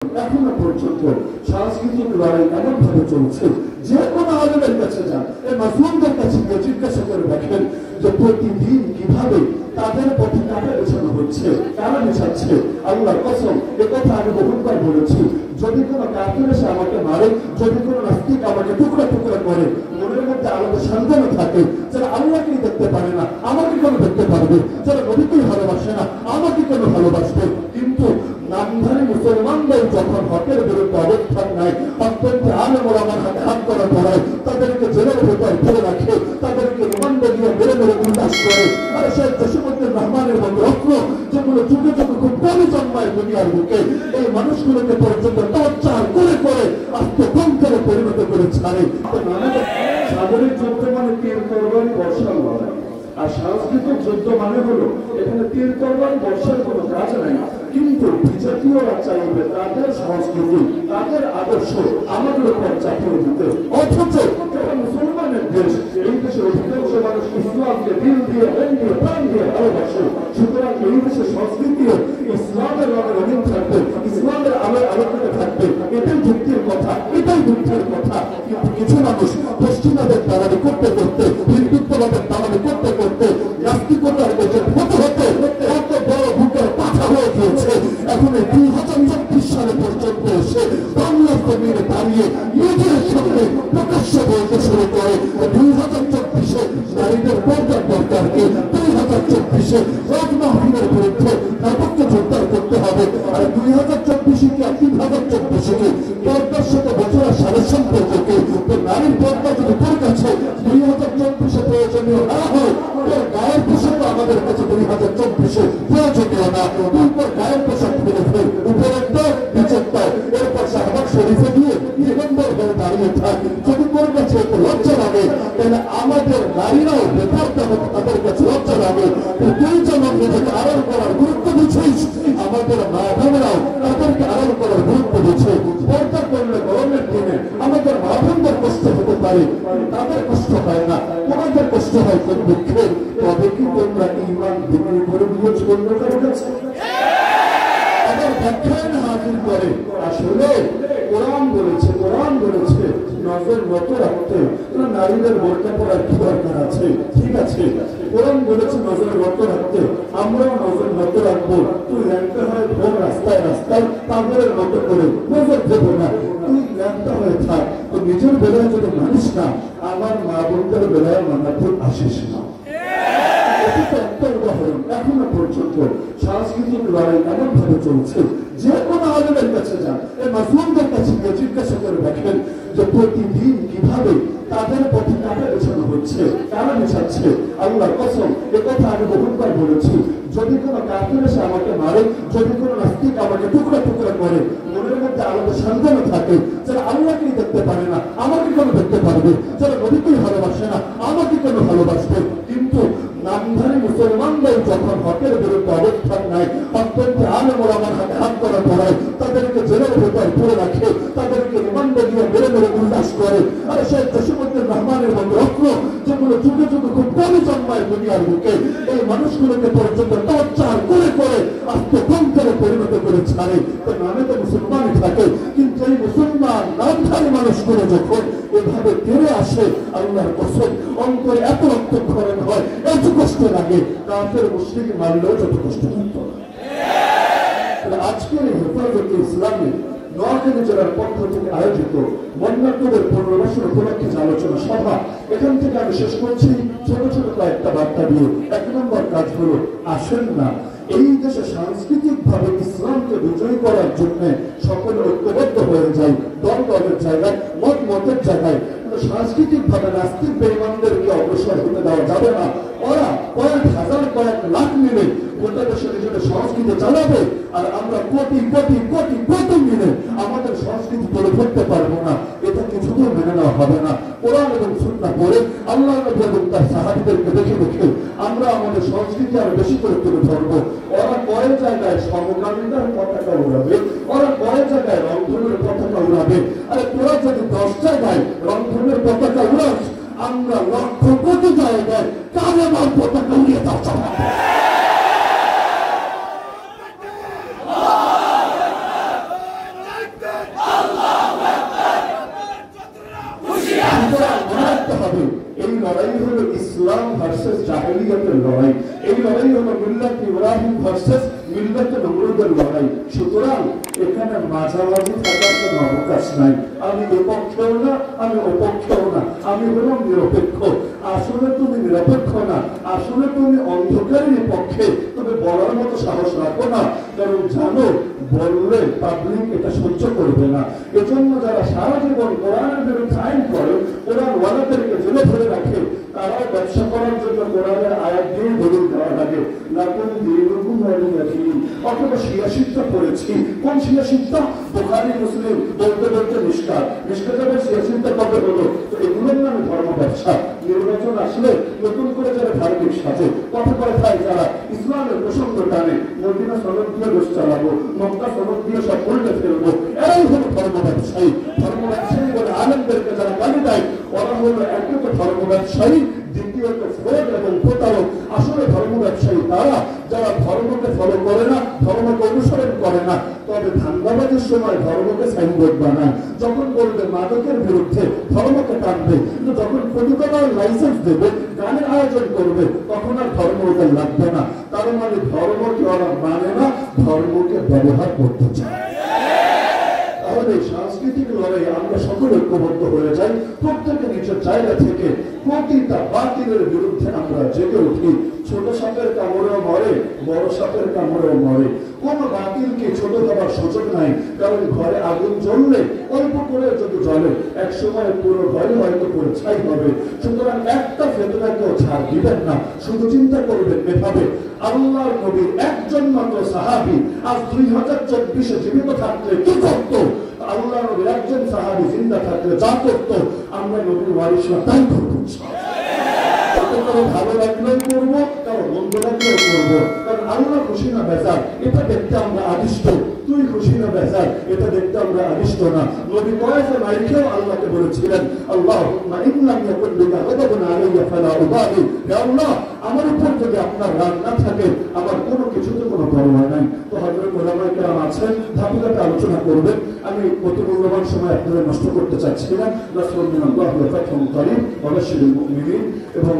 এখনো পর্যন্ত সাংস্কৃতিক লড়াই এমন ভাবে চলছে, যে কোনো আলেমের কাছে যান, এই মাসুমদের কাছে গিয়ে জিজ্ঞাসা করে দেখেন যে প্রতিদিন কিভাবে তাদের পথে কাটা বেছানো হচ্ছে, কারা বেছাচ্ছে। আল্লাহর কসম, এ কথা আমি বহুবার বলেছি, যদি কোনো কাফির এসে আমাকে মারে, যদি কোনো নাস্তিক আমাকে টুকরা টুকরা করে, মনের মধ্যে আলাদা সন্দেহ থাকে, যারা আল্লাহকেই দেখতে পারে না আমাকে কেন দেখতে পারবে, যারা নবীকেই ভালোবাসে না আমাকে কেন ভালোবাসবে। কিন্তু নামধারী মুসলমানদের যখন হকের বিরুদ্ধে অবস্থান নেয়, অত্যন্ত আলেম ওলামার হাতে হাত করা পড়ায়, তাদেরকে জেলের ভেতর ফেলে রাখে, তাদেরকে রিমান্ডে দিয়ে মেরে মেরে উল্লাস করে। আর সেই জসীমউদ্দিন রহমানের মতো রত্ন, যেগুলো যুগে যুগে খুব কমই জন্মায় দুনিয়ার বুকে, এই মানুষগুলোকে পর্যন্ত টর্চার করে করে আত্মকঙ্কারে পরিণত করে ছাড়ে। সাগরিক যুদ্ধ মানে তীর তরবারি বর্ষার লড়াই, আর সাংস্কৃতিক যুদ্ধ মানে হলো এখানে তীর তরবারি বর্ষার কোনো কাজ নাই, কিন্তু বিজাতীয়রা চাইবে তাদের সংস্কৃতি, তাদের আদর্শ আমাদের উপর চাপিয়ে দিতে। অথচ এটা মুসলমানের দেশ, এই দেশের অধিকাংশ মানুষ ইসলামকে দিল দিয়ে মন দিয়ে প্রাণ দিয়ে ভালোবাসে। সুতরাং এই দেশের সংস্কৃতিও ইসলামের রঙে রঙিন থাকবে, ইসলামের আলোয় আলোকিত থাকবে। এটাই যুক্তির কথা, এটাই বুদ্ধির কথা। কিন্তু কিছু মানুষ পশ্চিমাদের দালালি করতে করতে, হিন্দুত্ববাদের দালালি করতে করতে, নাস্তিকতার বেঁচে হতে হতে এত বড় বুকের পাঠা হয়ে গিয়েছে। এখন 2024 সালে পর্যন্ত এসে বাংলা জমিনে দাঁড়িয়ে নিজের সামনে প্রকাশ্য বলতে শুরু করে 2024-এ নারীদের পর্দার দরকারকে, 2024-এ রাজ মাহফিলের বিরুদ্ধে নাটককে জোরদার করতে হবে। আর 2024-কে 2024-কে পর্দার সাথে বছরের সাড়ে সম্পর্ককে, তো নারীর পর্দা যদি তোর কাছে 2024-এ প্রয়োজনীয় না হয়, তোর গায়ের পোশাক আমাদের কাছে 2024-এ প্রয়োজনীয় না। তুই তোর গায়ের পোশাক ফেলে ফেল, উপরেরটা নিচেরটা, এরপর শাহবাগ শরীফে গিয়ে দিগম্বর হয়ে দাঁড়িয়ে থাক। যদি তোর কাছে একটু লজ্জা লাগে, তাহলে আমাদের নারীরাও বেপর্দা হোক, তাদের কাছে লজ্জা লাগে। তুই যেমন নিজেকে আড়াল করার গুরুত্ব দিচ্ছিস, আমাদের মা বোনেরাও তাদেরকে আড়াল করার গুরুত্ব দিচ্ছে। পর্দা করলে গরমের দিনে আমাদের মা বোনদের কষ্ট হতে পারে, তাদের কষ্ট হয় না, তোমাদের কষ্ট হয় কোন দুঃখে। তবে কি তোমরা ঈমান বিক্রি করে দিয়েছ অন্যদের কাছে? আবার ব্যাখ্যান হাজির করে, আসলে কোরআন বলেছে, কোরআন বলেছে নজর নত রাখতে, নারীদের বোরকা পরার কি দরকার আছে? ঠিক আছে, কোরআন বলেছে নজর নত রাখতে, আমরাও নজর নত রাখবো। তুই ল্যাংটা হয়ে ভোর রাস্তায় রাস্তায় তাদের মতো করে নজর দেবো না, তুই ল্যাংটা হয়ে থাক। তো নিজের বেলায় যদি মানিস না, আমার মা বোনদের বেলায় মানাতে আসিস না। একটা উদাহরণ, এখনো পর্যন্ত সাংস্কৃতিক লড়াই এমন ভাবে চলছে, যে কোনো আলেমের কাছে যান, এই মাসুমদের কাছে গিয়ে জিজ্ঞাসা করে দেখেন যে প্রতিদিন কিভাবে তাদের পথে কাটা বেছানো হচ্ছে, কারা বেছাচ্ছে। আল্লাহর কসম, এ কথা আমি বহুবার বলেছি, যদি কোনো কাফির এসে আমাকে মারে, যদি কোনো নাস্তিক আমাকে টুকরা টুকরা করে, মনের মধ্যে আলাদা সন্দেহ থাকে, যারা আল্লাহকেই দেখতে পারে না আমাকে কেন দেখতে পারবে, যারা নবীকেই ভালোবাসে না আমাকে কেন ভালোবাসবে। কিন্তু নামধারী মুসলমানদের যখন হকের বিরুদ্ধে অবস্থান নেয়, অত্যন্ত আলেম ওলামার হাতে হাত করা পড়ায়, তাদেরকে জেলের ভেতর ফেলে রাখে, তাদেরকে রিমান্ডে দিয়ে মেরে মেরে উল্লাস করে। আর সেই জসীমউদ্দিন রহমানের মতো রত্ন, যেগুলো যুগে যুগে খুব কমই জন্মায় দুনিয়ার বুকে, এই মানুষগুলোকে পর্যন্ত টর্চার করে করে আত্মকঙ্কারে পরিণত করে ছাড়ে। তো নামে তো মুসলমানই থাকে, কিন্তু এই মুসলমান নামধারী মানুষগুলো যখন এভাবে ফিরে আসে, আল্লাহর কসম অন্তরে এত রক্তক্ষরণ হয়, এত কষ্ট লাগে, কাফের মুশরিক মারলেও যত কষ্ট লাগতো না। আজকের এই হেফাজতে ইসলামী নোয়াখালী জেলার পক্ষ থেকে আয়োজিত বন্যার্থদের পুনর্বাসন উপলক্ষে আলোচনা সভা, এখান থেকে আমি শেষ করছি ছোট ছোট কয়েকটা বার্তা দিয়ে। 1 নম্বর কাজ হলো, আসেন না এই দেশে সাংস্কৃতিক ভাবে ইসলামকে বিজয়ী করার জন্য সকলে ঐক্যবদ্ধ হয়ে যায়, দল দলের জায়গায়, মত মতের জায়গায়। সাংস্কৃতিক ভাবে নাস্তিক বেঈমানদেরকে অগ্রসর হতে দেওয়া যাবে না। ওরা কয়েক হাজার কয়েক লাখ মিলে গোটা দেশে নিজেদের সংস্কৃতি চালাবে, আর আমরা কোটি কোটি কোটি কোটি মিলে আমাদের সংস্কৃতি তুলে ধরতে পারবো না। এটা কিছুতেই মেনে নেওয়া হবে না। কোরআন এবং সুন্নাহ পড়ে আল্লাহ নবী এবং তার সাহাবীদেরকে দেখে দেখে আমরা আমাদের সংস্কৃতি আরো বেশি করে তুলে ধরবো। ওরা কয়েক জায়গায় সমকামিতার পতাকা উড়াবে, ওরা কয়েক জায়গায় রংধনুর পতাকা উড়াবে। আরে তোরা যদি 10 জায়গায় রংধনুর পতাকা উড়াস, আমরা লক্ষ কোটি জায়গায় কালেমার পতাকা উড়িয়ে দাও চালাবো। এই লড়াই হলো ইসলাম ভার্সেস জাহেলিয়াতের লড়াই, এই লড়াই হলো মিল্লাত ইব্রাহিম ভার্সেস মিল্লাত নমরুদের লড়াই। সুতরাং এখানে মাঝামাঝি থাকার কোনো অবকাশ নাই। আমি এপক্ষেও না, আমি অপক্ষেও না, আমি হলাম নিরপেক্ষ। আসলে তুমি নিরপেক্ষ না, আসলে তুমি অন্ধকারের পক্ষে, তবে বলার মতো সাহস রাখো না, কারণ জানো বললে পাবলিক এটা সহ্য করবে না। এজন্য যারা সারা জীবন কোরআনের বিরুদ্ধে আইন করে, কোরআন ওয়ালাদেরকে জেলে ধরে রাখে, তারাও ব্যবসা করার জন্য কোরআনের আয়াত দিয়ে দলিল দেওয়া লাগে না। কোন দিনরকম অথবা শিয়াশিক্ষা করেছি, কোন শিয়াশিক্ষা? বুখারী মুসলিম বলতে বলতে নিষ্কার, নিষ্কার শিয়াশিক্ষা কবে হলো? তো এগুলোর নামে ধর্ম ব্যবসা। নির্বাচন আসলে নতুন করে যারা ধার্মিক সাজে কথা করে খায়, যারা ইসলামের প্রসঙ্গ টানে, মদিনা সনদ দিয়ে দেশ চালাবো, মক্কা সনদ দিয়ে সব উল্টে ফেলবো, এরাই হলো ধর্ম ব্যবসায়ী। ধর্ম ব্যবসায়ী বলে আলেমদেরকে যারা গালি দেয়, ওরা হলো একত ধর্ম ব্যবসায়ী, দ্বিতীয়ত ফ্রড এবং প্রতারক। আসলে ধর্ম ব্যবসায়ী তারা যারা ধর্মকে ফলো করে না, ধর্মকে অনুসরণ করে না, তবে ধান্দাবাজের সময় ধর্মকে সাইনবোর্ড বানায়। যখন বলবে মাদকের বিরুদ্ধে ধর্মকে টানবে, কিন্তু যখন প্রতিবাদ লাইসেন্স দেবে, গানের আয়োজন করবে, তখন আর ধর্ম ওদের লাগবে না। তার মানে ধর্মকে ওরা মানে না, ধর্মকে ব্যবহার করতে চায়। তাহলে সাংস্কৃতিক লড়াই আমরা সকলে ঐক্যবদ্ধ হয়ে যাই, প্রত্যেকে নিজের জায়গা থেকে প্রতিটা বাতিলের বিরুদ্ধে আমরা জেগে উঠি। ছোট সাপের কামড়েও মরে, বড় সাপের কামড়েও মরে। কোন বাতিলকে ছোট হবার সুযোগ নাই, কারণ ঘরে আগুন জ্বললে অল্প করে যদি জ্বলে, এক সময় পুরো ঘরে হয়তো পুরো ছাই হবে। সুতরাং একটা ফেতনাকেও ছাড় দিবেন না, শুধু চিন্তা করবেন এভাবে, আল্লাহর নবীর একজন মাত্র সাহাবী আজ 2024 জীবিত থাকলে কি করত? আল্লাহর নবীর একজন সাহাবী জিন্দা থাকলে যা করত, আমরা নবীর ওয়ারিসরা তাই করব। কারো ভালো লাগলেও করবো, কারো মন্দ লাগলেও করবো, কারণ আল্লাহ খুশি না বেজার এটা দেখতে আমরা আদিষ্ট, তুই খুশি না বেজার এটা দেখতে আমরা আদিষ্ট না। নবী কয়েছে মাইকেও আল্লাহকে বলেছিলেন, আল্লাহুম্মা ইন্নাম ইয়াকুন বিকা গাদাবুন আলাইয়া ফালা উবালি, হে আল্লাহ আমার উপর যদি আপনার রাগ না থাকে, আমার কোনো কিছুতে কোনো পরোয়া নাই। তো হযরত উলামায়ে কেরাম আছেন, ধাপে ধাপে আলোচনা করবেন। আমি অতি মূল্যবান সময় আপনাদের নষ্ট করতে চাচ্ছি না। রাসূলুল্লাহ সাল্লাল্লাহু আলাইহি ওয়া সাল্লাম করিম ওয়া বাশশিরিল মুমিনিন এবং